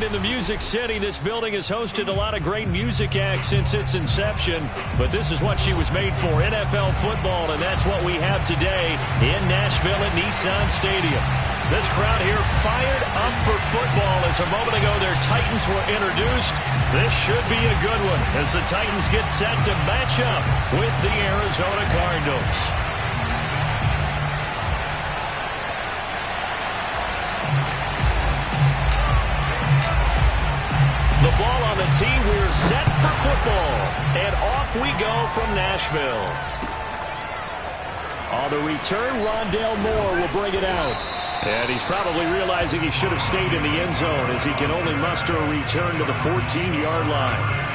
in the Music City. This building has hosted a lot of great music acts since its inception, but this is what she was made for, NFL football, and that's what we have today in Nashville at Nissan Stadium. This crowd here fired up for football as a moment ago their Titans were introduced. This should be a good one as the Titans get set to match up with the Arizona Cardinals. The ball on the tee. We're set for football. And off we go from Nashville. On the return, Rondale Moore will bring it out. And he's probably realizing he should have stayed in the end zone as he can only muster a return to the 14-yard line.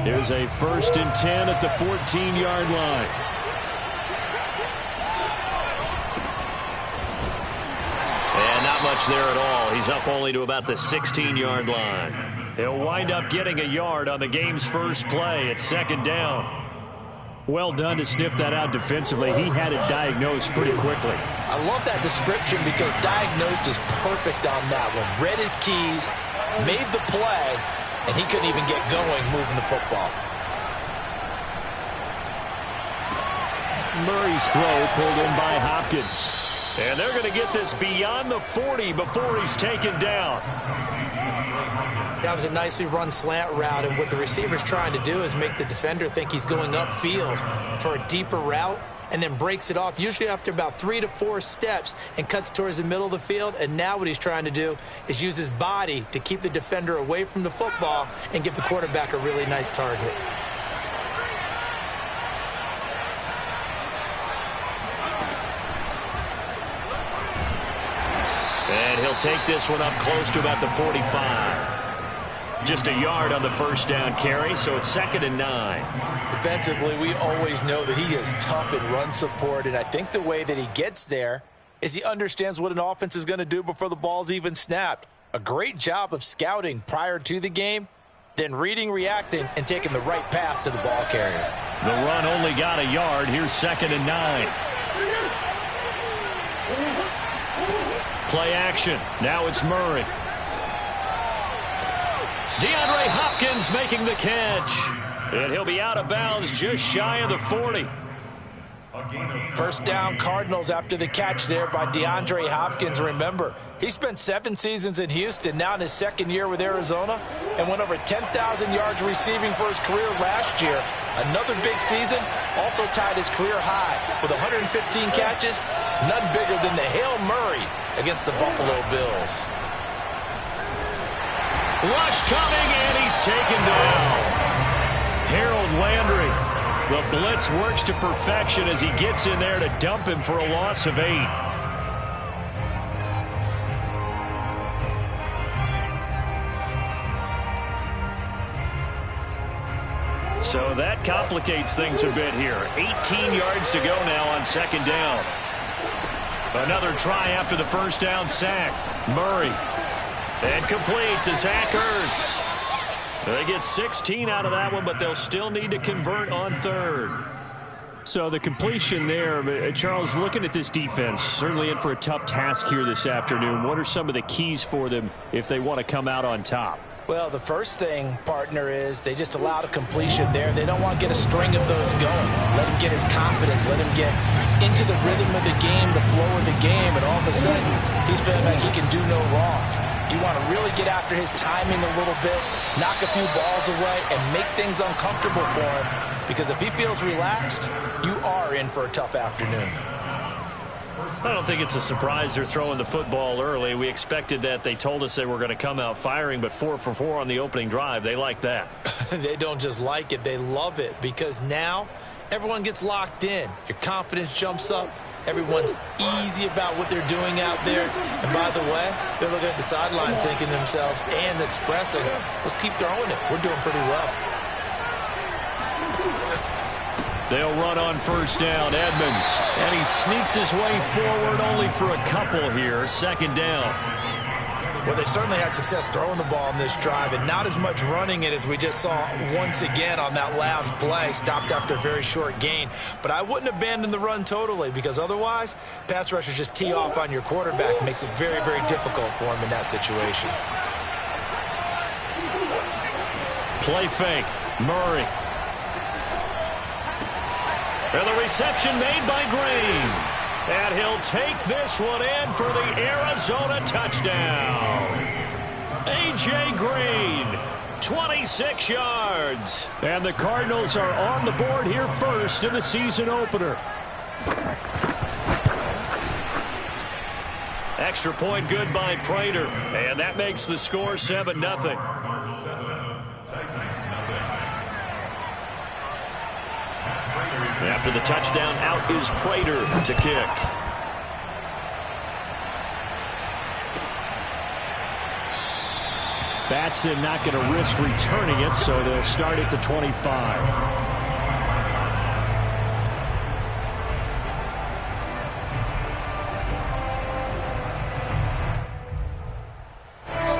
Here's a 1st and 10 at the 14-yard line. And not much there at all. He's up only to about the 16-yard line. He'll wind up getting a yard on the game's first play at 2nd down. Well done to sniff that out defensively. He had it diagnosed pretty quickly. I love that description because diagnosed is perfect on that one. Read his keys, made the play, and he couldn't even get going moving the football. Murray's throw pulled in by Hopkins. And they're going to get this beyond the 40 before he's taken down. That was a nicely run slant route, and what the receiver's trying to do is make the defender think he's going upfield for a deeper route, and then breaks it off, usually after about 3 to 4 steps, and cuts towards the middle of the field. And now what he's trying to do is use his body to keep the defender away from the football and give the quarterback a really nice target. And he'll take this one up close to about the 45. Just a yard on the 1st down carry, so it's 2nd and 9. Defensively, we always know that he is tough in run support, and I think the way that he gets there is he understands what an offense is going to do before the ball's even snapped. A great job of scouting prior to the game, then reading, reacting, and taking the right path to the ball carrier. The run only got a yard. Here's 2nd and 9. Play action. Now it's Murray. DeAndre Hopkins making the catch. And he'll be out of bounds just shy of the 40. 1st down Cardinals after the catch there by DeAndre Hopkins. Remember, he spent 7 seasons in Houston, now in his 2nd year with Arizona, and went over 10,000 yards receiving for his career last year. Another big season, also tied his career high with 115 catches, none bigger than the Hail Murray against the Buffalo Bills. Rush coming, and he's taken down. Harold Landry. The blitz works to perfection as he gets in there to dump him for a loss of 8. So that complicates things a bit here. 18 yards to go now on 2nd down. Another try after the 1st down sack. Murray. And complete to Zach Ertz. They get 16 out of that one, but they'll still need to convert on 3rd. So the completion there, Charles, looking at this defense, certainly in for a tough task here this afternoon. What are some of the keys for them if they want to come out on top? Well, the first thing, partner, is they just allowed a completion there. They don't want to get a string of those going. Let him get his confidence. Let him get into the rhythm of the game, the flow of the game, and all of a sudden he's feeling like he can do no wrong. You want to really get after his timing a little bit, knock a few balls away, and make things uncomfortable for him. Because if he feels relaxed, you are in for a tough afternoon. I don't think it's a surprise they're throwing the football early. We expected that. They told us they were going to come out firing, but 4 for 4 on the opening drive. They like that. They don't just like it. They love it because now everyone gets locked in. Your confidence jumps up. Everyone's easy about what they're doing out there. And by the way, they're looking at the sideline thinking to themselves and expressing, let's keep throwing it. We're doing pretty well. They'll run on 1st down, Edmonds. And he sneaks his way forward only for a couple here. 2nd down. Well, they certainly had success throwing the ball on this drive, and not as much running it as we just saw once again on that last play. Stopped after a very short gain. But I wouldn't abandon the run totally, because otherwise, pass rushers just tee off on your quarterback. Makes it very, very difficult for him in that situation. Play fake. Murray. And the reception made by Green. And he'll take this one in for the Arizona touchdown. A.J. Green, 26 yards. And the Cardinals are on the board here first in the season opener. Extra point good by Prater. And that makes the score 7-0. After the touchdown, out is Prater to kick. Batson not going to risk returning it, so they'll start at the 25.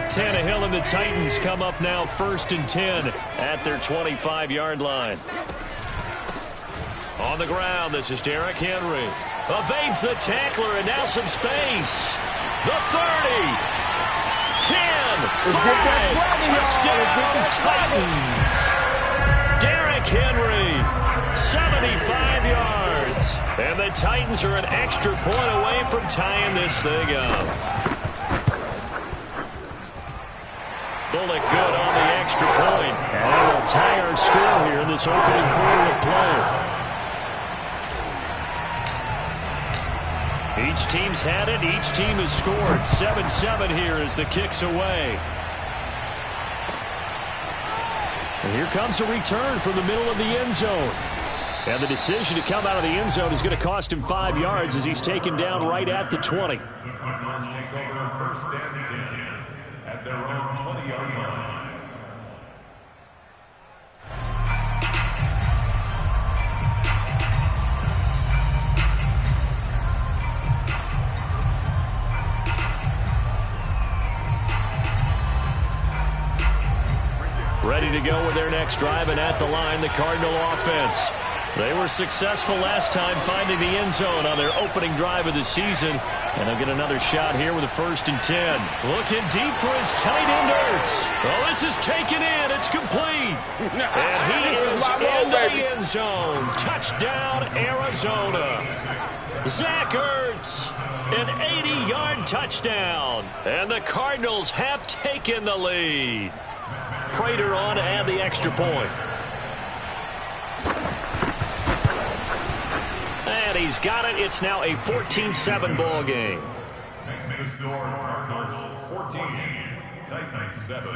Tannehill and the Titans come up now 1st and 10 at their 25-yard line. On the ground, this is Derrick Henry. Evades the tackler, and now some space. The 30. 10. 5. Touchdown, Titans. Derrick Henry, 75 yards. And the Titans are an extra point away from tying this thing up. Bullock good on the extra point. And that will tie our score here in this opening quarter of play. Each team's had it. Each team has scored. 7-7 here as the kick's away. And here comes a return from the middle of the end zone. And the decision to come out of the end zone is going to cost him 5 yards as he's taken down right at the 20. The Cardinals take over 1st and 10 at their own 20-yard line. Ready to go with their next drive, and at the line, the Cardinal offense. They were successful last time finding the end zone on their opening drive of the season, and they'll get another shot here with a 1st and 10. Looking deep for his tight end, Ertz. Oh, this is taken in. It's complete. And he is in the end zone. Touchdown, Arizona. Zach Ertz, an 80-yard touchdown. And the Cardinals have taken the lead. Prater on to add the extra point. And he's got it. It's now a 14-7 ball game. Makes the score Cardinals 14, Titans 7.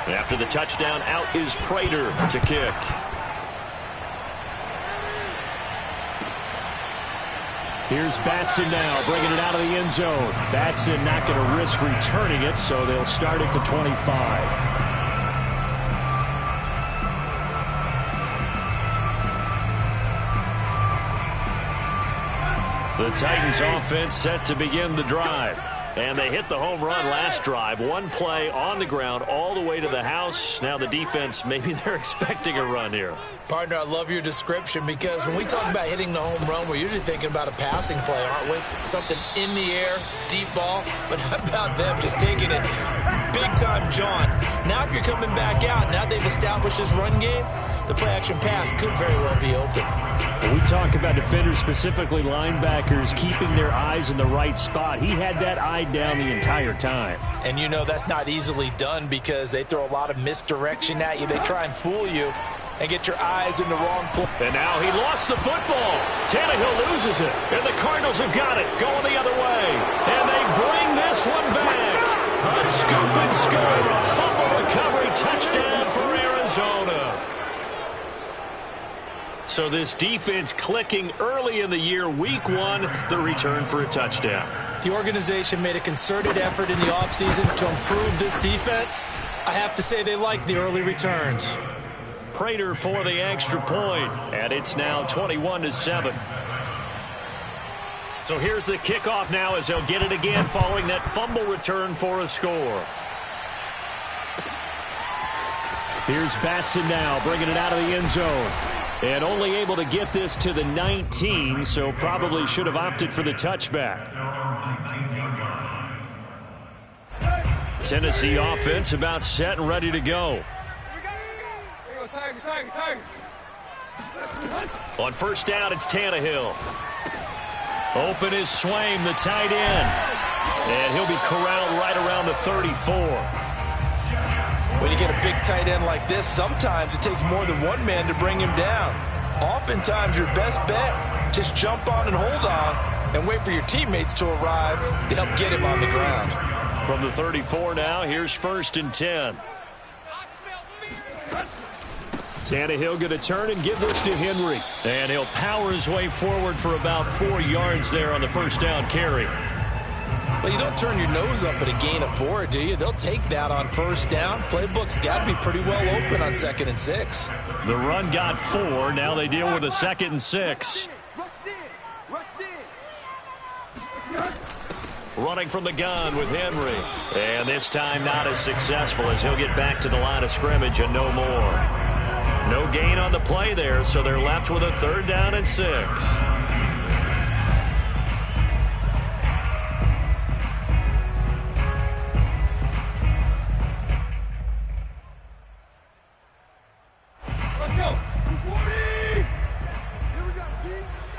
After the touchdown, out is Prater to kick. Here's Batson now, bringing it out of the end zone. Batson not going to risk returning it, so they'll start at the 25. The Titans offense set to begin the drive. And they hit the home run last drive. One play on the ground all the way to the house. Now the defense, maybe they're expecting a run here. Partner, I love your description, because when we talk about hitting the home run, we're usually thinking about a passing play, aren't we? Something in the air, deep ball. But how about them just taking it big-time jaunt? Now if you're coming back out, now they've established this run game, the play-action pass could very well be open. When we talk about defenders, specifically linebackers, keeping their eyes in the right spot, he had that eye down the entire time. And you know that's not easily done, because they throw a lot of misdirection at you. They try and fool you and get your eyes in the wrong place. And now he lost the football. Tannehill loses it. And the Cardinals have got it, going the other way. And they bring this one back. A scoop and score. Fumble recovery touchdown for Arizona. So this defense clicking early in the year. Week 1, the return for a touchdown. The organization made a concerted effort in the offseason to improve this defense. I have to say they like the early returns. Prater for the extra point, and it's now 21-7. So here's the kickoff now as he'll get it again following that fumble return for a score. Here's Batson now bringing it out of the end zone. And only able to get this to the 19, so probably should have opted for the touchback. Tennessee offense about set and ready to go. On first down, it's Tannehill. Open is Swaim, the tight end. And he'll be corralled right around the 34. When you get a big tight end like this, sometimes it takes more than one man to bring him down. Oftentimes, your best bet, just jump on and hold on and wait for your teammates to arrive to help get him on the ground. From the 34 now, here's 1st and 10. Tannehill going to turn and give this to Henry. And he'll power his way forward for about 4 yards there on the first down carry. Well, you don't turn your nose up at a gain of 4, do you? They'll take that on first down. Playbook's got to be pretty well open on 2nd and 6. The run got 4. Now they deal with a 2nd and 6. Running from the gun with Henry. And this time not as successful as he'll get back to the line of scrimmage and no more. No gain on the play there, so they're left with a 3rd down and 6. Let's go. 40. Here we go. D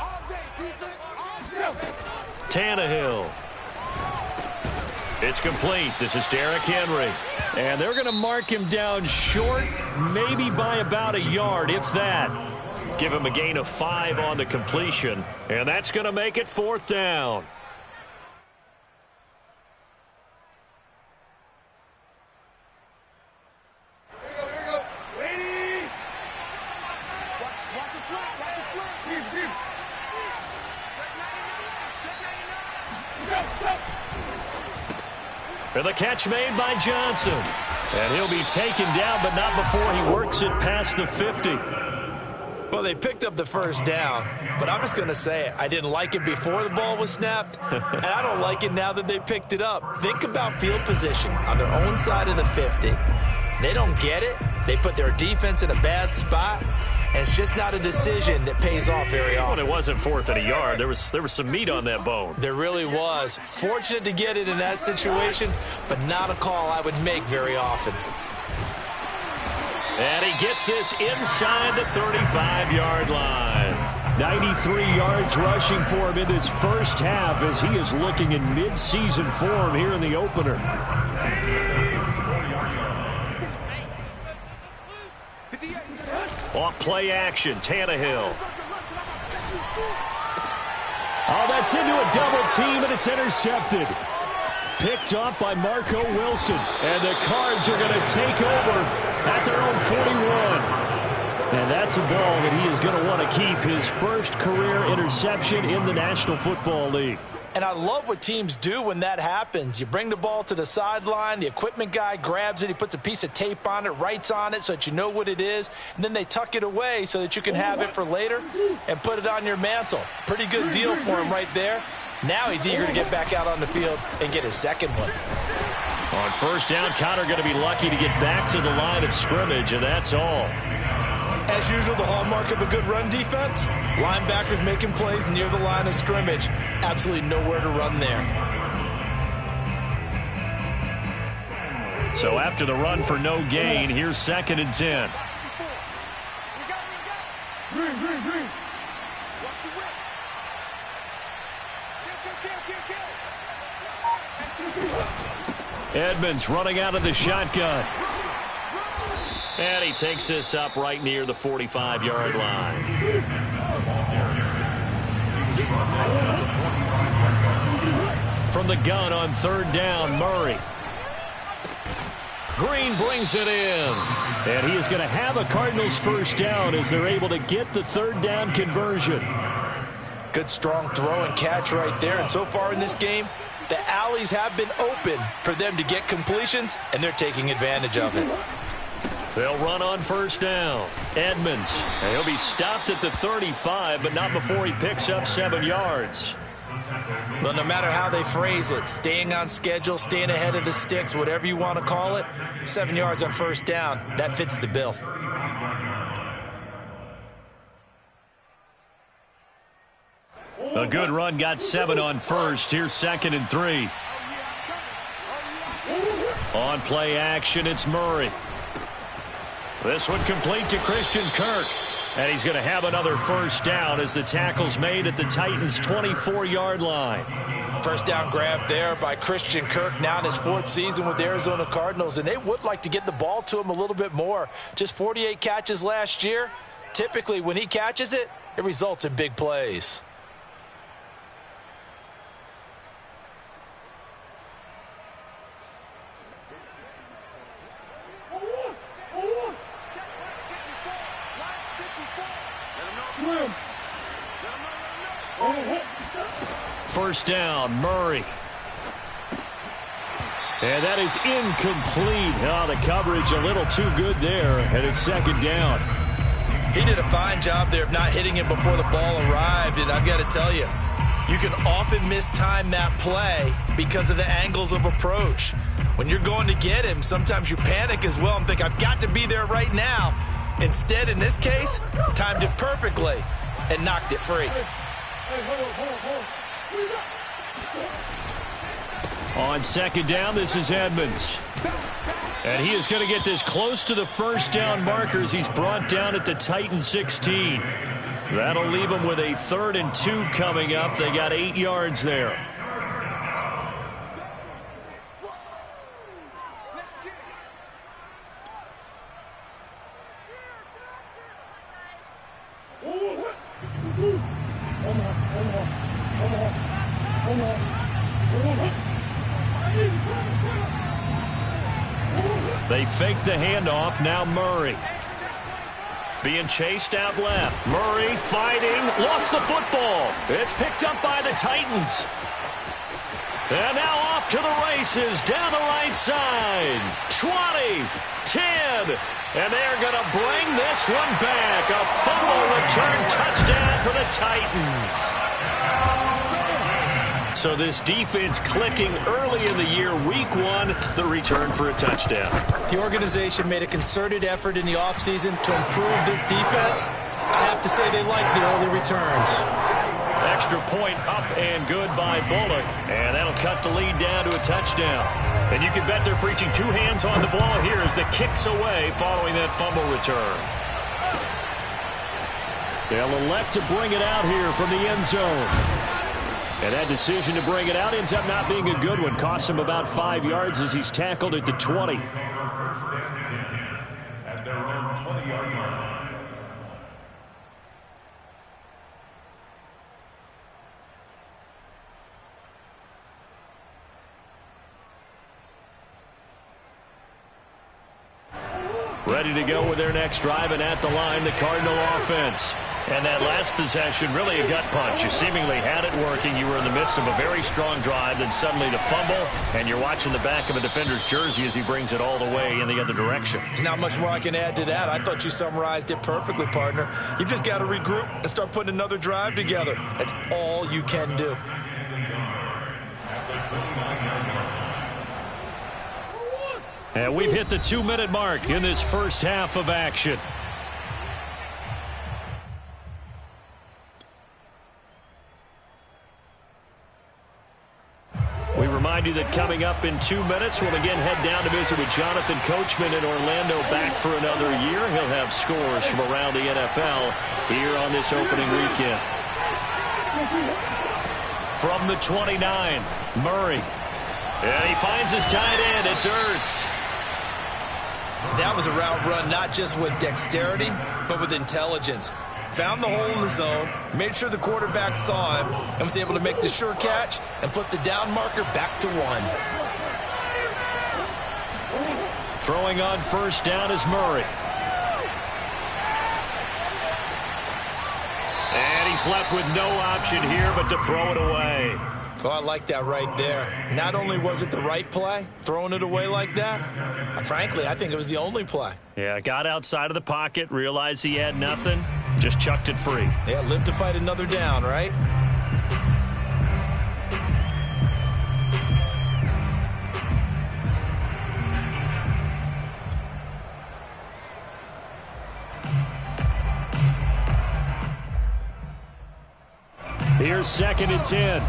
all day. Defense all day. Tannehill. It's complete. This is Derrick Henry. And they're going to mark him down short, maybe by about a yard, if that. Give him a gain of 5 on the completion. And that's going to make it 4th down. Here we go. Wait. Watch your slap. Watch your slap. Here. Check 99. Go. And the catch made by Johnson. And he'll be taken down, but not before he works it past the 50. Well, they picked up the first down, but I'm just going to say I didn't like it before the ball was snapped, and I don't like it now that they picked it up. Think about field position on their own side of the 50. They don't get it. They put their defense in a bad spot, and it's just not a decision that pays off very often. Well, it wasn't 4th and a yard. There was some meat on that bone. There really was. Fortunate to get it in that situation, but not a call I would make very often. And he gets this inside the 35-yard line. 93 yards rushing for him in this first half as he is looking in mid-season form here in the opener. Off play action, Tannehill. Oh, that's into a double team, and it's intercepted. Picked off by Marco Wilson. And the Cards are going to take over at their own 41. And that's a ball that he is going to want to keep, his first career interception in the National Football League. And I love what teams do when that happens. You bring the ball to the sideline, the equipment guy grabs it, he puts a piece of tape on it, writes on it so that you know what it is, and then they tuck it away so that you can have it for later and put it on your mantle. Pretty good deal for him right there. Now he's eager to get back out on the field and get his second one. On first down, Connor going to be lucky to get back to the line of scrimmage, and that's all. As usual, the hallmark of a good run defense, linebackers making plays near the line of scrimmage. Absolutely nowhere to run there. So after the run for no gain, here's 2nd and 10. Edmonds running out of the shotgun. And he takes this up right near the 45-yard line. From the gun on 3rd down, Murray. Green brings it in. And he is going to have a Cardinals first down as they're able to get the third down conversion. Good strong throw and catch right there. And so far in this game, the alleys have been open for them to get completions, and they're taking advantage of it. They'll run on first down. Edmonds. And he'll be stopped at the 35, but not before he picks up 7 yards. Well, no matter how they phrase it, staying on schedule, staying ahead of the sticks, whatever you want to call it, 7 yards on first down, that fits the bill. A good run got 7 on first. Here's 2nd and 3. On play action, it's Murray. This one complete to Christian Kirk. And he's going to have another first down as the tackle's made at the Titans' 24-yard line. First down grab there by Christian Kirk, now in his 4th season with the Arizona Cardinals, and they would like to get the ball to him a little bit more. Just 48 catches last year. Typically, when he catches it, it results in big plays. First down, Murray. And that is incomplete. Oh, the coverage a little too good there, and it's 2nd down. He did a fine job there of not hitting it before the ball arrived, and I've got to tell you, you can often mistime that play because of the angles of approach. When you're going to get him, sometimes you panic as well and think, I've got to be there right now. Instead, in this case, timed it perfectly and knocked it free. On 2nd down, this is Edmonds. And he is going to get this close to the first down markers. He's brought down at the Titan 16. That'll leave him with a 3rd and 2 coming up. They got 8 yards there. They fake the handoff. Now Murray. Being chased out left. Murray fighting. Lost the football. It's picked up by the Titans. And now off to the races down the right side. 20, 10. And they're going to bring this one back. A fumble return touchdown for the Titans. So this defense clicking early in the year, week 1, the return for a touchdown. The organization made a concerted effort in the offseason to improve this defense. I have to say they like the early returns. Extra point up and good by Bullock. And that'll cut the lead down to a touchdown. And you can bet they're preaching 2 hands on the ball here as the kick's away following that fumble return. They'll elect to bring it out here from the end zone. And that decision to bring it out ends up not being a good one. Costs him about 5 yards as he's tackled at the 20. At their own 20-yard line. Ready to go with their next drive, and at the line, the Cardinal offense. And that last possession, really a gut punch. You seemingly had it working. You were in the midst of a very strong drive, then suddenly the fumble, and you're watching the back of a defender's jersey as he brings it all the way in the other direction. There's not much more I can add to that. I thought you summarized it perfectly, partner. You've just got to regroup and start putting another drive together. That's all you can do. And we've hit the 2-minute mark in this first half of action. We remind you that coming up in 2 minutes, we'll again head down to visit with Jonathan Coachman in Orlando, back for another year. He'll have scores from around the NFL here on this opening weekend. From the 29, Murray. And he finds his tight end. It's Ertz. That was a route run not just with dexterity, but with intelligence. Found the hole in the zone, made sure the quarterback saw him, and was able to make the sure catch and flip the down marker back to 1. Throwing on first down is Murray. And he's left with no option here but to throw it away. Oh, I like that right there. Not only was it the right play, throwing it away like that, frankly, I think it was the only play. Yeah, got outside of the pocket, realized he had nothing, just chucked it free. Yeah, live to fight another down, right? Here's 2nd and 10.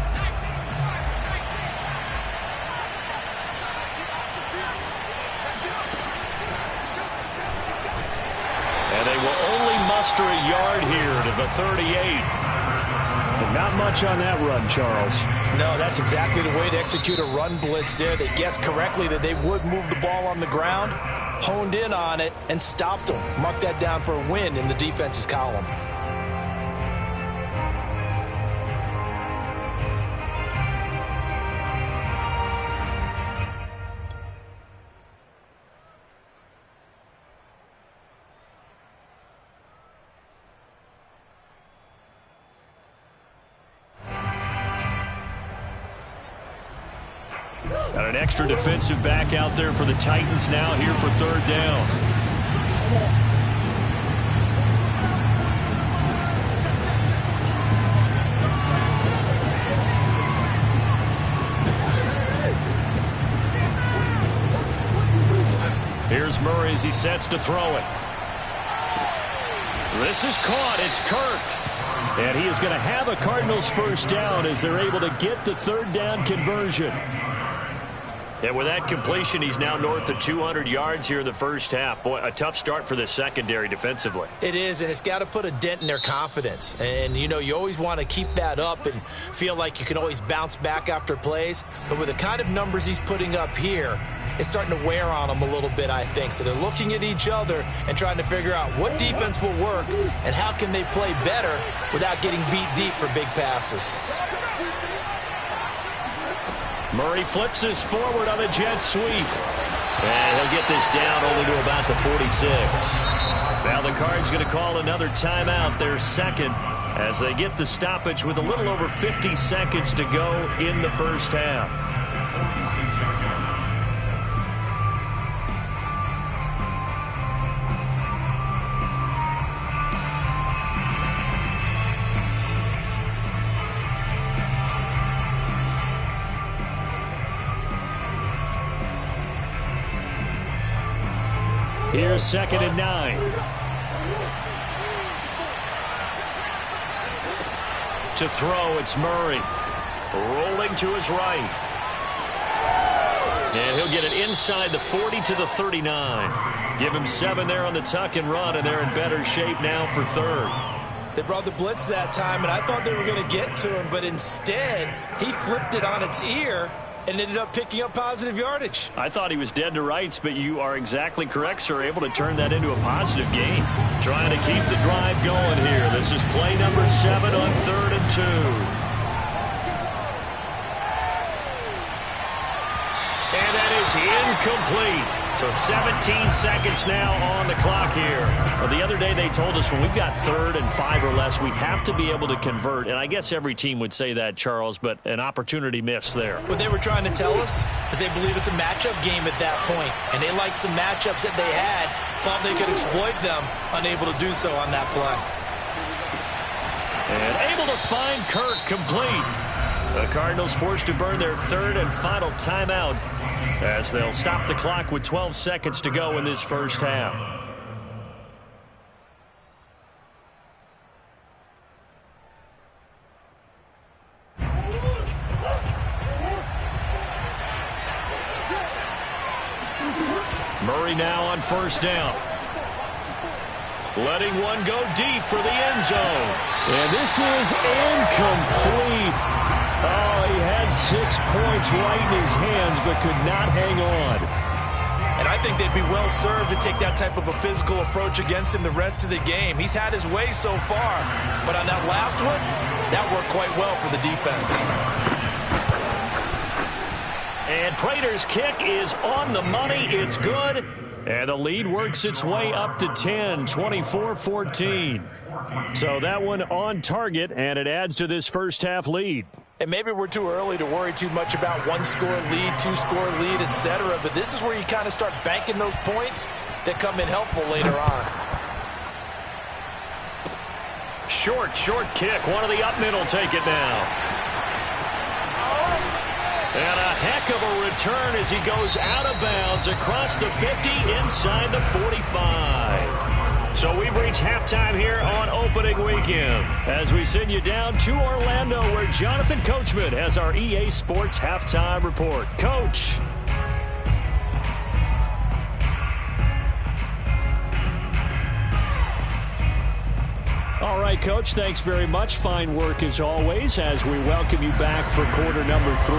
And they will only muster a yard here to the 38. And not much on that run, Charles. No, that's exactly the way to execute a run blitz there. They guessed correctly that they would move the ball on the ground, honed in on it, and stopped them. Mark that down for a win in the defense's column. Got an extra defensive back out there for the Titans now here for 3rd down. Here's Murray as he sets to throw it. This is caught. It's Kirk. And he is going to have a Cardinals first down as they're able to get the 3rd down conversion. And with that completion, he's now north of 200 yards here in the first half. Boy, a tough start for the secondary defensively. It is, and it's got to put a dent in their confidence. And, you know, you always want to keep that up and feel like you can always bounce back after plays. But with the kind of numbers he's putting up here, it's starting to wear on them a little bit, I think. So they're looking at each other and trying to figure out what defense will work and how can they play better without getting beat deep for big passes. Murray flips this forward on a jet sweep. And he'll get this down only to about the 46. Now the Cards going to call another timeout, their 2nd, as they get the stoppage with a little over 50 seconds to go in the first half. Here's 2nd and 9. To throw, it's Murray. Rolling to his right. And he'll get it inside the 40 to the 39. Give him 7 there on the tuck and run, and they're in better shape now for 3rd. They brought the blitz that time, and I thought they were going to get to him, but instead, he flipped it on its ear and ended up picking up positive yardage. I thought he was dead to rights, but you are exactly correct, sir. Able to turn that into a positive gain. Trying to keep the drive going here. This is play number 7 on 3rd and 2. And that is incomplete. So 17 seconds now on the clock here. Well, the other day they told us when we've got 3rd and 5 or less, we have to be able to convert. And I guess every team would say that, Charles, but an opportunity missed there. What they were trying to tell us is they believe it's a matchup game at that point. And they liked some matchups that they had, thought they could exploit them, unable to do so on that play. And able to find Kirk complete. The Cardinals forced to burn their 3rd and final timeout as they'll stop the clock with 12 seconds to go in this first half. Murray now on first down. Letting one go deep for the end zone. And this is incomplete. Oh, he had 6 points right in his hands, but could not hang on. And I think they'd be well served to take that type of a physical approach against him the rest of the game. He's had his way so far, but on that last one, that worked quite well for the defense. And Prater's kick is on the money. It's good. And the lead works its way up to 10, 24-14. So that one on target, and it adds to this first half lead. And maybe we're too early to worry too much about one-score lead, two-score lead, etc. But this is where you kind of start banking those points that come in helpful later on. Short kick. One of the up mid will take it now. And a heck of a return as he goes out of bounds across the 50 inside the 45. So we've reached halftime here on opening weekend as we send you down to Orlando where Jonathan Coachman has our EA Sports halftime report. Coach. All right, Coach, thanks very much. Fine work as always as we welcome you back for quarter number 3.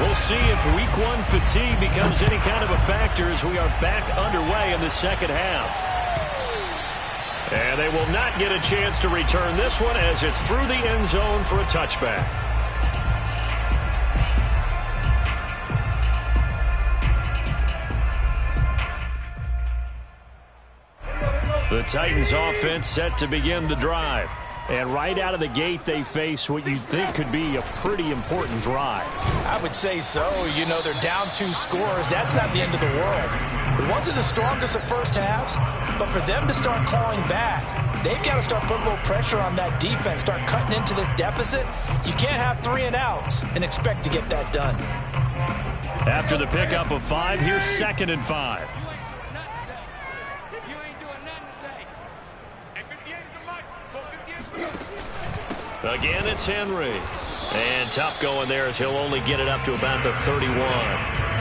We'll see if week 1 fatigue becomes any kind of a factor as we are back underway in the second half. And they will not get a chance to return this one as it's through the end zone for a touchback. The Titans offense set to begin the drive. And right out of the gate, they face what you'd think could be a pretty important drive. I would say so. You know, they're down 2 scores. That's not the end of the world. It wasn't the strongest of first halves, but for them to start clawing back, they've got to start putting a little pressure on that defense, start cutting into this deficit. You can't have 3 and outs and expect to get that done. After the pickup of 5, here's 2nd and 5. Again, it's Henry. And tough going there as he'll only get it up to about the 31.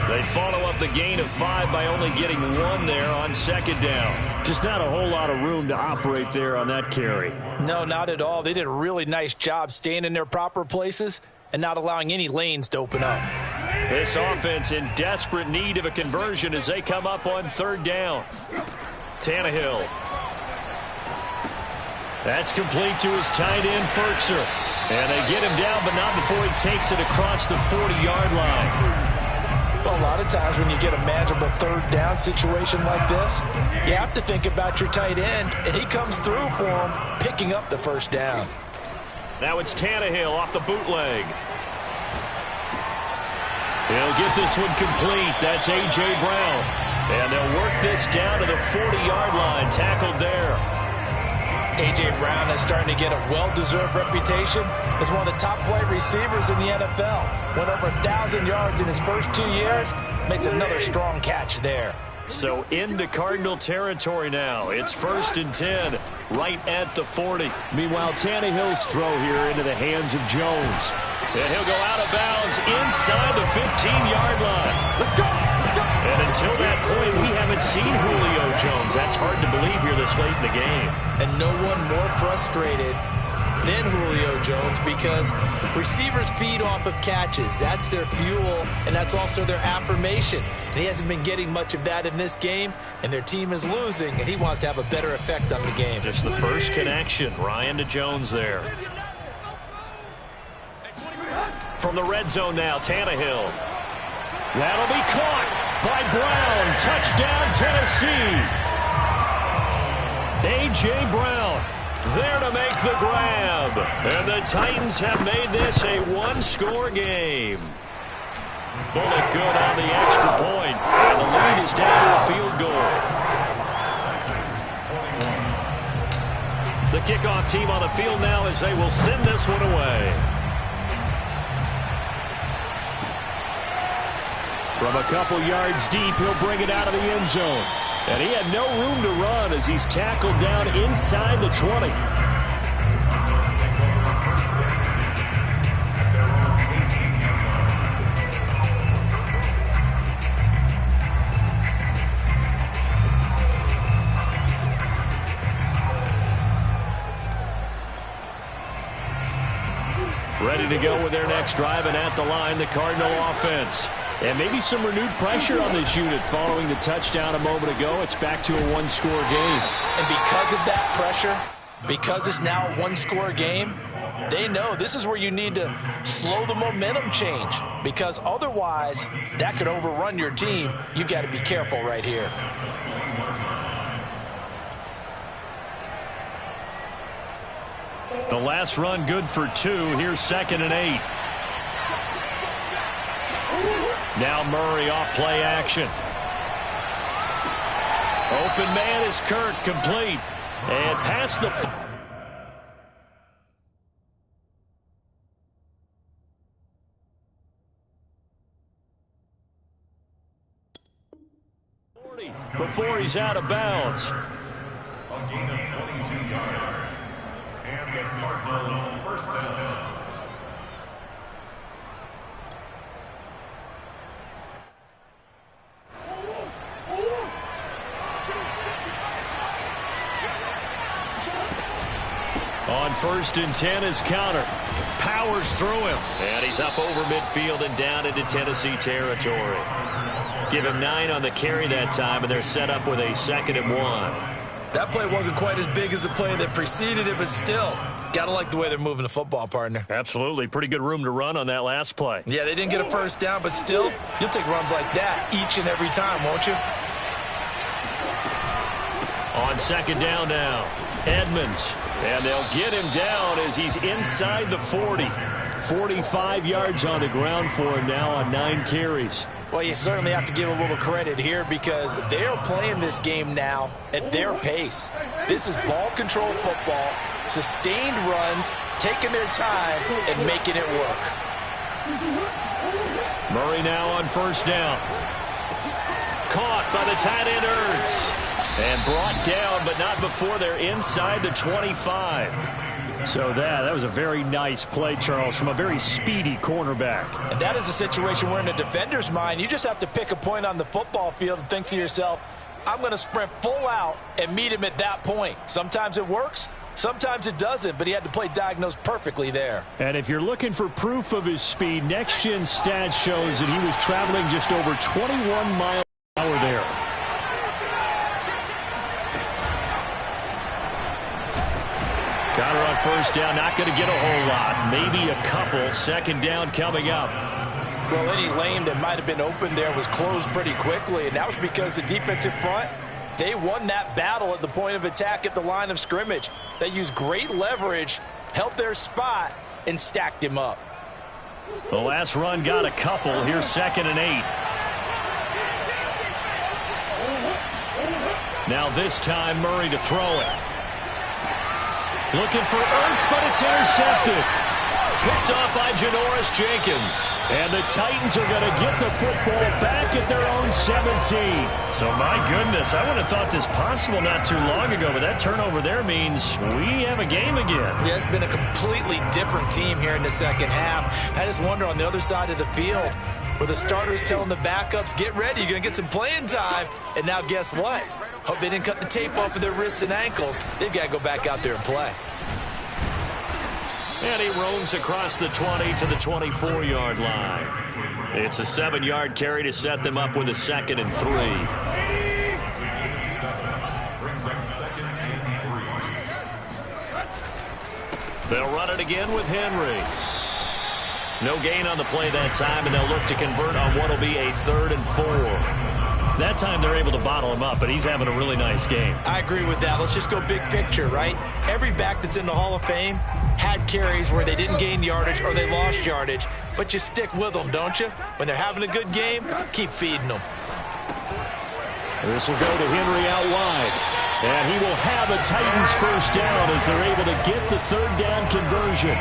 They follow up the gain of 5 by only getting 1 there on 2nd down. Just not a whole lot of room to operate there on that carry. No, not at all. They did a really nice job staying in their proper places and not allowing any lanes to open up. This offense in desperate need of a conversion as they come up on 3rd down. Tannehill. That's complete to his tight end, Ferkser. And they get him down, but not before he takes it across the 40-yard line. Well, a lot of times when you get a manageable 3rd down situation like this, you have to think about your tight end, and he comes through for him, picking up the 1st down. Now it's Tannehill off the bootleg. He'll get this one complete. That's A.J. Brown. And they'll work this down to the 40-yard line, tackled there. A.J. Brown is starting to get a well-deserved reputation as one of the top flight receivers in the NFL. Went over 1,000 yards in his first 2 years. Makes another strong catch there. So into Cardinal territory now. It's 1st and 10, right at the 40. Meanwhile, Tannehill's throw here into the hands of Jones. And he'll go out of bounds inside the 15-yard line. Let's go! And until that point, we haven't seen Julio Jones. That's hard to believe here this late in the game. And no one more frustrated than Julio Jones because receivers feed off of catches. That's their fuel, and that's also their affirmation. And he hasn't been getting much of that in this game, and their team is losing, and he wants to have a better effect on the game. Just the first connection, Ryan to Jones there. From the red zone now, Tannehill. That'll be caught by Brown. Touchdown, Tennessee. A.J. Brown there to make the grab. And the Titans have made this a 1-score game. Bullet good on the extra point. And the lead is down to a field goal. The kickoff team on the field now as they will send this one away. From a couple yards deep, he'll bring it out of the end zone. And he had no room to run as he's tackled down inside the 20. Ready to go with their next drive, and at the line, the Cardinal offense. And maybe some renewed pressure on this unit following the touchdown a moment ago. It's back to a 1-score game. And because of that pressure, because it's now a 1-score game, They know this is where you need to slow the momentum change, because otherwise that could overrun your team. You've got to be careful right here. The last run good for 2. Here's 2nd and 8. Now Murray off play action. Open man is Kirk, complete. And past the... before he's out of bounds. A gain of 22 yards. And the Cardinal first down. On 1st and 10 is counter. Powers through him. And he's up over midfield and down into Tennessee territory. Give him 9 on the carry that time, and they're set up with a 2nd and 1. That play wasn't quite as big as the play that preceded it, but still, got to like the way they're moving the football, partner. Absolutely. Pretty good room to run on that last play. Yeah, they didn't get a first down, but still, you'll take runs like that each and every time, won't you? On 2nd down now, Edmonds. And they'll get him down as he's inside the 40. 45 yards on the ground for him now on 9 carries. Well, you certainly have to give a little credit here because they are playing this game now at their pace. This is ball control football, sustained runs, taking their time and making it work. Murray now on 1st down. Caught by the tight end Ertz. And brought down, but not before they're inside the 25. So that was a very nice play, Charles, from a very speedy cornerback. And that is a situation where in a defender's mind, you just have to pick a point on the football field and think to yourself, I'm going to sprint full out and meet him at that point. Sometimes it works, sometimes it doesn't, but he had to play diagnosed perfectly there. And if you're looking for proof of his speed, Next Gen Stats shows that he was traveling just over 21 miles an hour there. Counter on 1st down, not going to get a whole lot. Maybe a couple. 2nd down coming up. Well, any lane that might have been open there was closed pretty quickly, and that was because the defensive front, they won that battle at the point of attack at the line of scrimmage. They used great leverage, held their spot, and stacked him up. The last run got a couple. Here's 2nd and 8. Now this time, Murray to throw it. Looking for Ertz, but it's intercepted. Picked off by Janoris Jenkins. And the Titans are going to get the football back at their own 17. So, my goodness, I would have thought this possible not too long ago, but that turnover there means we have a game again. Yeah, it's been a completely different team here in the 2nd half. I just wonder on the other side of the field where the starters telling the backups, get ready, you're going to get some playing time. And now guess what? Hope they didn't cut the tape off of their wrists and ankles. They've got to go back out there and play. And he roams across the 20 to the 24-yard line. It's a 7-yard carry to set them up with a 2nd and 3. Brings up 2nd and 3. They'll run it again with Henry. No gain on the play that time, and they'll look to convert on what will be a 3rd and 4. That time they're able to bottle him up, but he's having a really nice game. I agree with that. Let's just go big picture, right? Every back that's in the Hall of Fame had carries where they didn't gain yardage or they lost yardage, but you stick with them, don't you? When they're having a good game, keep feeding them. This will go to Henry out wide. And he will have a Titans 1st down as they're able to get the 3rd down conversion.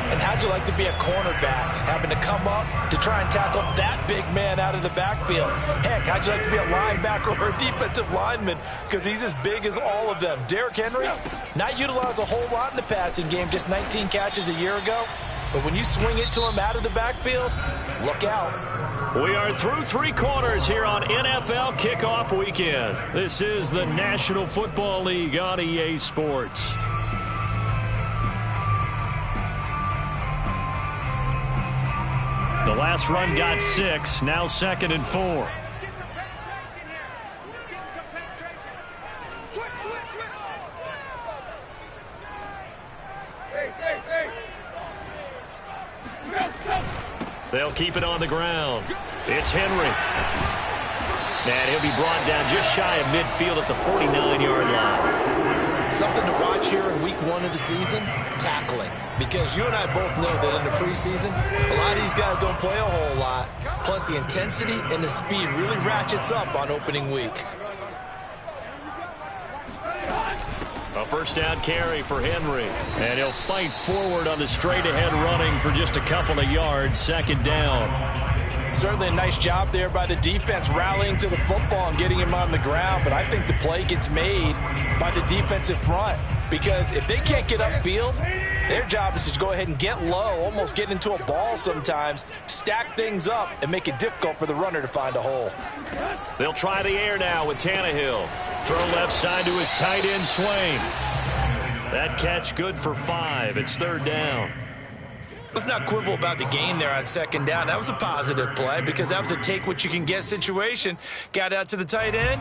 And how'd you like to be a cornerback, having to come up to try and tackle that big man out of the backfield? Heck, how'd you like to be a linebacker or a defensive lineman? Because he's as big as all of them. Derrick Henry, not utilized a whole lot in the passing game, just 19 catches a year ago. But when you swing it to him out of the backfield, look out. We are through 3 quarters here on NFL Kickoff Weekend. This is the National Football League on EA Sports. The last run got 6, now 2nd and 4. Hey, hey, hey. They'll keep it on the ground. It's Henry. And he'll be brought down just shy of midfield at the 49-yard line. Something to watch here in week 1 of the season, tackling. Because you and I both know that in the preseason, a lot of these guys don't play a whole lot. Plus, the intensity and the speed really ratchets up on opening week. A first down carry for Henry. And he'll fight forward on the straight-ahead running for just a couple of yards, second down. Certainly a nice job there by the defense rallying to the football and getting him on the ground. But I think the play gets made by the defensive front. Because if they can't get upfield, their job is to go ahead and get low, almost get into a ball sometimes, stack things up, and make it difficult for the runner to find a hole. They'll try the air now with Tannehill. Throw left side to his tight end, Swain. That catch good for 5. It's third down. Let's not quibble about the gain there on second down. That was a positive play because that was a take-what-you-can-get situation. Got out to the tight end.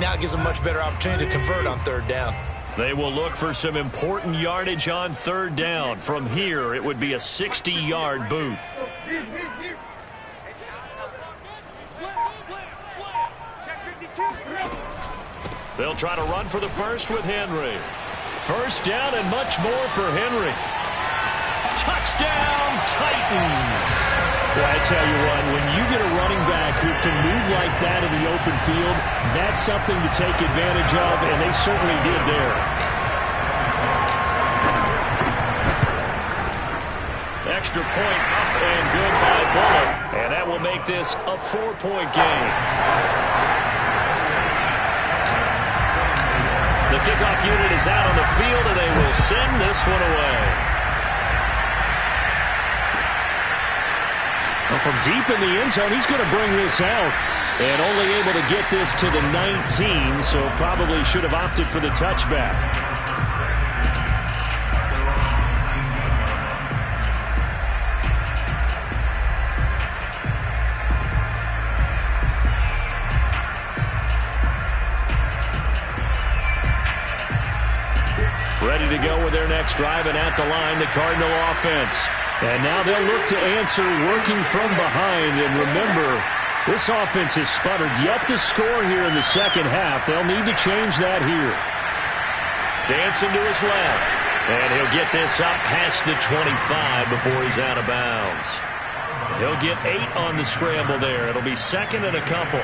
Now it gives a much better opportunity to convert on third down. They will look for some important yardage on third down. From here, it would be a 60-yard boot. They'll try to run for the first with Henry. First down and much more for Henry. Touchdown, Titans! Well, I tell you what, when you get a running back who can move like that in the open field, that's something to take advantage of, and they certainly did there. Extra point up and good by Bullock, and that will make this a 4-point game. The kickoff unit is out on the field, and they will send this one away. Well, from deep in the end zone, he's going to bring this out. And only able to get this to the 19, so probably should have opted for the touchback. Ready to go with their next drive, and at the line, the Cardinal offense. And now they'll look to answer working from behind. And remember, this offense has sputtered yet to score here in the second half. They'll need to change that here. Dancing to his left. And he'll get this up past the 25 before he's out of bounds. He'll get 8 on the scramble there. It'll be second and a couple.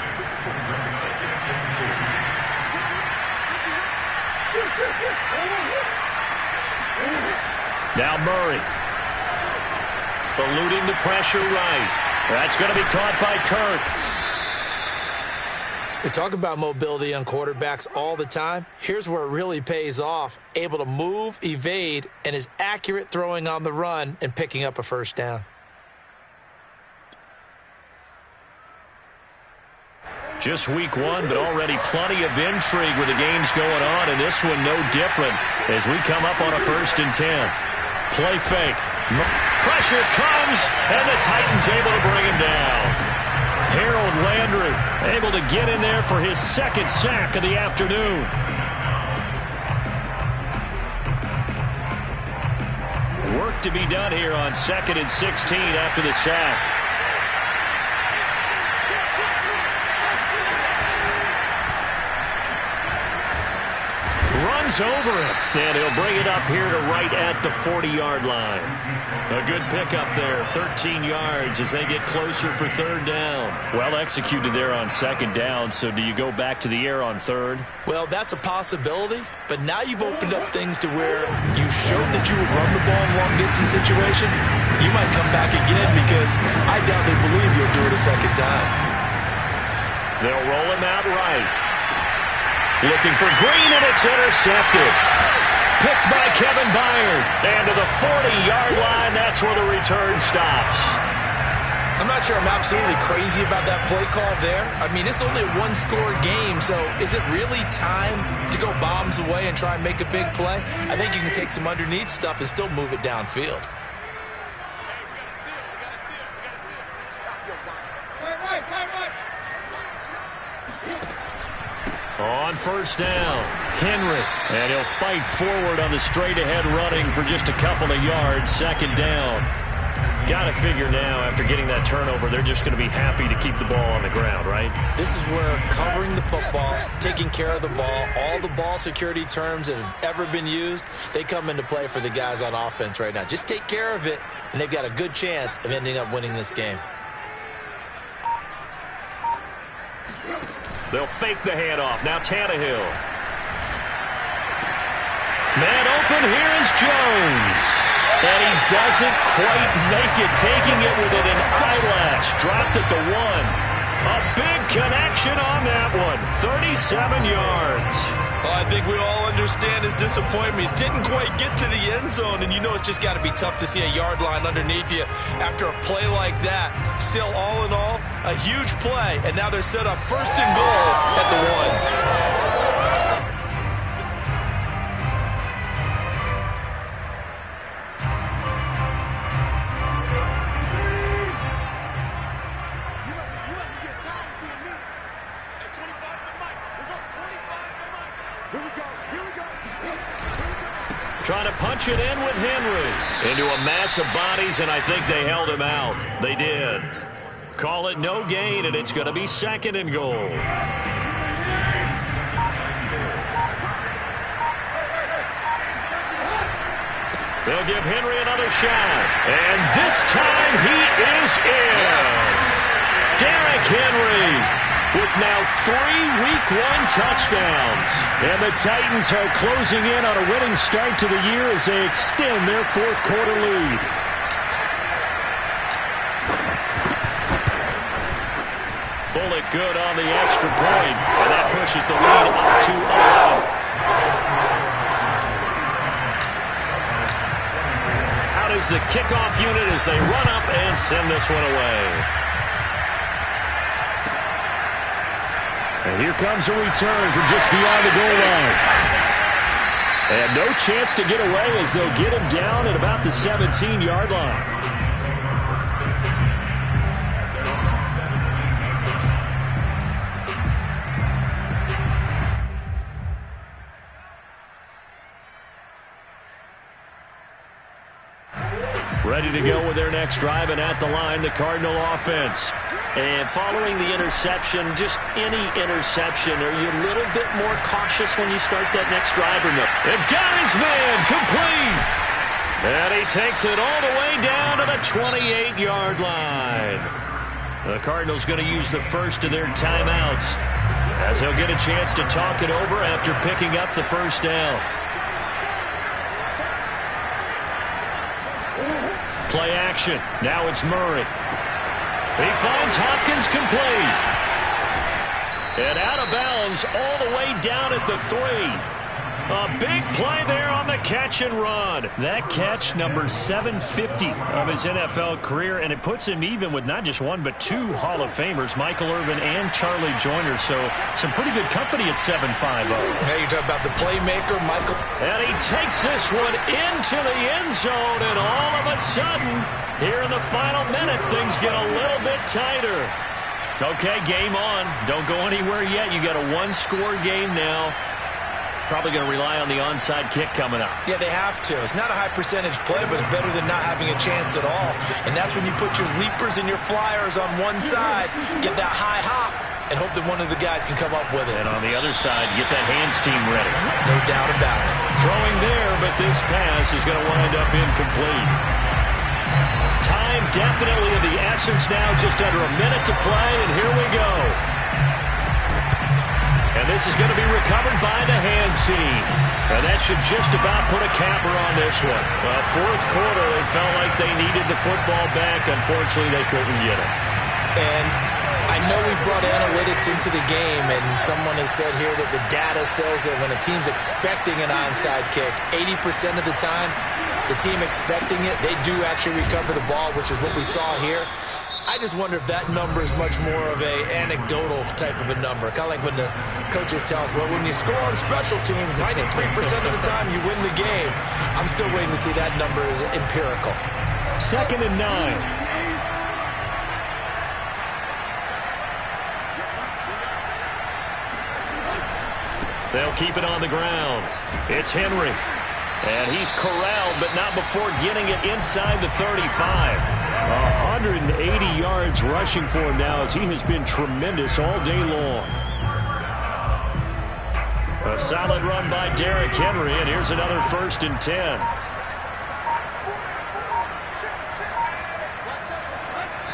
Now Murray. Eluding the pressure right. That's going to be caught by Kirk. They talk about mobility on quarterbacks all the time. Here's where it really pays off. Able to move, evade, and is accurate throwing on the run and picking up a first down. Just week 1, but already plenty of intrigue with the games going on, and this one no different as we come up on a 1st and 10. Play fake. Pressure comes, and the Titans able to bring him down. Harold Landry able to get in there for his 2nd sack of the afternoon. Work to be done here on 2nd and 16 after the sack. Runs over it, and he'll bring it up here to right at the 40-yard line. A good pickup there, 13 yards as they get closer for third down. Well executed there on second down, so do you go back to the air on third? Well, that's a possibility, but now you've opened up things to where you showed that you would run the ball in long-distance situation. You might come back again because I doubt they believe you'll do it a second time. They'll roll him out right. Looking for Green, and it's intercepted. Picked by Kevin Byard. And to the 40-yard line, that's where the return stops. I'm not sure I'm absolutely crazy about that play call there. I mean, it's only a one-score game, so is it really time to go bombs away and try and make a big play? I think you can take some underneath stuff and still move it downfield. On first down, Henry. And he'll fight forward on the straight-ahead running for just a couple of yards. Second down. got to figure now, after getting that turnover, they're just going to be happy to keep the ball on the ground, right? This is where covering the football, taking care of the ball, all the ball security terms that have ever been used, they come into play for the guys on offense right now. Just take care of it, and they've got a good chance of ending up winning this game. They'll fake the handoff. Now Tannehill. Man open, here is Jones. And he doesn't quite make it, taking it within an eyelash. Dropped at the 1. A big connection on that one. 37 yards. Oh, I think we all understand his disappointment. Didn't quite get to the end zone, and you know it's just got to be tough to see a yard line underneath you after a play like that. Still, all in all, a huge play, and now they're set up 1st and goal at the 1. Trying to punch it in with Henry. Into a mass of bodies, and I think they held him out. They did. Call it no gain, and it's going to be 2nd and goal. They'll give Henry another shot. And this time he is in. Yes. Derrick Henry with now 3 Week 1 touchdowns. And the Titans are closing in on a winning start to the year as they extend their 4th quarter lead. Bullet good on the extra point, and that pushes the lead up to 11. Out is the kickoff unit as they run up and send this one away. And here comes a return from just beyond the goal line. And no chance to get away as they'll get him down at about the 17-yard line. Ready to go with their next drive, and at the line, the Cardinal offense. And following the interception, just any interception, are you a little bit more cautious when you start that next drive or no? And got his man complete. And he takes it all the way down to the 28-yard line. The Cardinals going to use the first of their timeouts as he'll get a chance to talk it over after picking up the first down. Play action. Now it's Murray. He finds Hopkins complete. And out of bounds all the way down at the 3. A big play there on the catch and run. That catch, number 750 of his NFL career, and it puts him even with not just one but 2 Hall of Famers, Michael Irvin and Charlie Joyner. So some pretty good company at 750. Hey, you talk about the playmaker, Michael. And he takes this one into the end zone, and all of a sudden, here in the final minute, things get a little bit tighter. Okay, game on. Don't go anywhere yet. You got a 1-score game now. Probably going to rely on the onside kick coming up. Yeah, they have to. It's not a high percentage play, but it's better than not having a chance at all. And that's when you put your leapers and your flyers on one side, get that high hop, and hope that one of the guys can come up with it. And on the other side, get that hands team ready. No doubt about it. Throwing there, but this pass is going to wind up incomplete. Time definitely of the essence now, just under a minute to play, and here we go. And this is going to be recovered by the hands team. And that should just about put a capper on this one. Well, 4th quarter, they felt like they needed the football back. Unfortunately, they couldn't get it. And I know we brought analytics into the game, and someone has said here that the data says that when a team's expecting an onside kick, 80% of the time, the team expecting it, they do actually recover the ball, which is what we saw here. I just wonder if that number is much more of a anecdotal type of a number. Kind of like when the coaches tell us, well, when you score on special teams, 93% of the time you win the game. I'm still waiting to see that number is empirical. 2nd and 9. They'll keep it on the ground. It's Henry. And he's corralled, but not before getting it inside the 35. 180 yards rushing for him now as he has been tremendous all day long. A solid run by Derrick Henry, and here's another 1st and 10.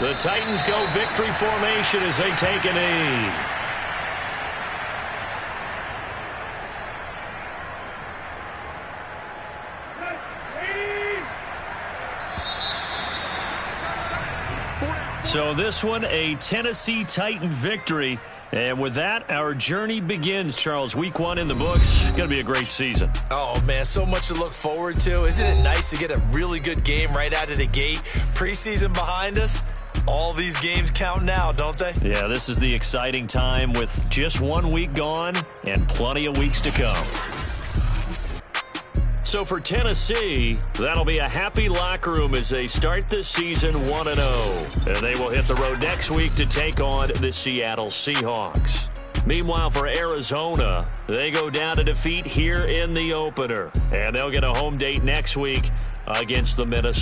The Titans go victory formation as they take a knee. So this one, a Tennessee Titan victory. And with that, our journey begins, Charles. Week 1 in the books. Going to be a great season. Oh, man, so much to look forward to. Isn't it nice to get a really good game right out of the gate? Preseason behind us. All these games count now, don't they? Yeah, this is the exciting time with just 1 week gone and plenty of weeks to come. So for Tennessee, that'll be a happy locker room as they start this season 1-0. And they will hit the road next week to take on the Seattle Seahawks. Meanwhile, for Arizona, they go down to defeat here in the opener. And they'll get a home date next week against the Minnesota